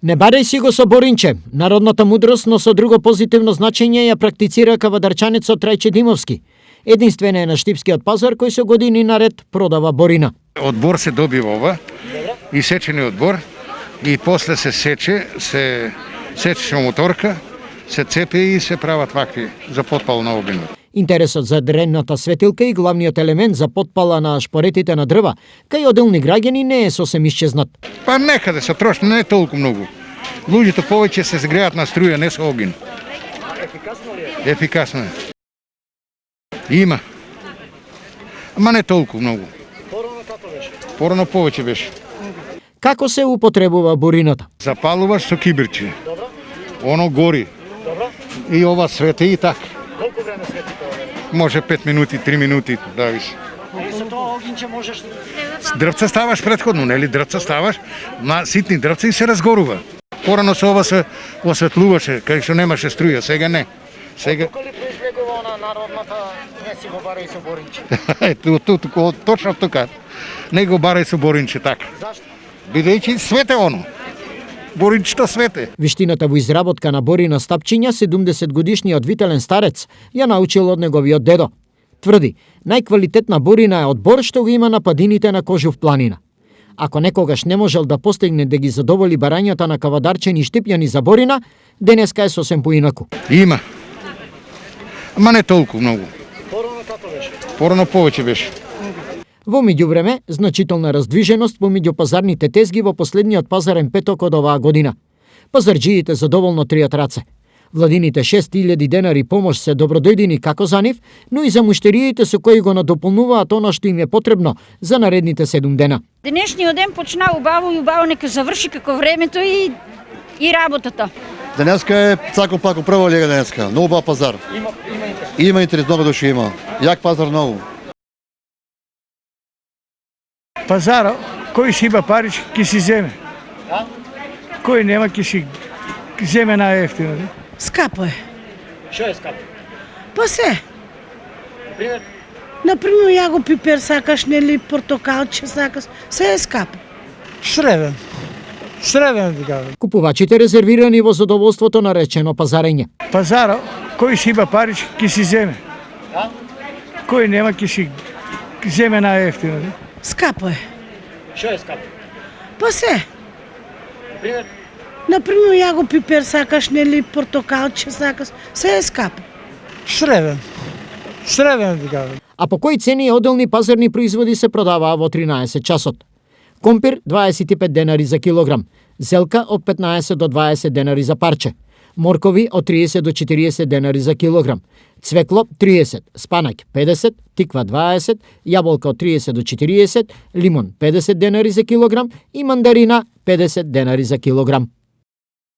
Не барај си го со Боринче, народната мудрост, но со друго позитивно значење ја практицира кавадарчанецот Трајче Димовски. Единствен е на Штипскиот пазар кој со години наред продава борина. Одбор се добива ова, и сечени одбор, и после се сече моторка, се цепе и се прават вакви за подпал на огнот. Интересот за дренната светилка и главниот елемент за подпала на шпоретите на дрва, кај одделни граѓани не е сосем исчезнат. Па некаде се трошни, не е толку многу. Луѓето повеќе се згреат на струја, не со огин. Ефикасно ли е? Ефикасно е. Има. Ама не толку многу. Порано како беше? Порано повеќе беше. Како се употребува бурината? Запалуваш со кибирче. Добро. Оно гори. Добро. И ова свети и така. Колку време свети тоа? Може 5 минути, 3 минути, зависи. И со тоа огинче можеш... Дрвца ставаш предходно, нели? Дрвца ставаш, на ситни дрвца и се разгорува. Порано со ова се осветлуваше, кај што немаше струја, сега не. Сега... Коли произлегува на народната, не си го барај со Боринче? Точно тука. Не го барај со Боринче, така. Зашто? Бидејќи свете оно. Боринчето свете. Виштината во изработка на борина стапчиња 70 годишниот вителен старец ја научил од неговиот дедо. Тврди, најквалитетна борина е од бор што го има на падините на Кожув планина. Ако некогаш не можел да постигне да ги задоволи барањата на кавадарчени штипјани за борина, денеска е сосем поинаку. Има. Ама не толку многу. Порано како беше? Порано повеќе беше. Во меѓувреме, значителна раздвиженост помеѓу пазарните тезги во последниот пазарен петок од оваа година. Пазарџиите задоволно тријат раце. Владините 6000 денари помош се добродојдени како за нив, но и за муштериите со кои го надополнуваат она што им е потребно за наредните 7 дена. Денешниот ден почна убаво и убаво нека заврши како времето и работата. Денеска е цако-пако прва лига денеска. Многу бав пазар. Има интерес, много души има. Јак пазар многу. Пазара, кој си има парич, ќе си земе. Кој нема, ќе си земе најефтино. Скапо е. Што е скапо? Па се. Например? Например, јаго пипер сакаш, нели, портокалче сакаш. Се е скапо. Среден. Среден, така. Купувачите резервирани во задоволството на речено пазарење. Пазара, кој си има парич, ќе си земе. Кој нема, ќе си земе најефтино. Скапо е. Што е скапо? Па се. Например? Например, јаго пипер сакаш, нели, портокалче сакаш. Се е скапо. Среден. Среден, така. А по кои цени одделни пазарни производи се продаваа во 13 часот? Компир 25 денари за килограм, зелка од 15 до 20 денари за парче, моркови од 30 до 40 денари за килограм, цвекло 30, спанаќ 50, тиква 20, јаболка од 30 до 40, лимон 50 денари за килограм и мандарина 50 денари за килограм.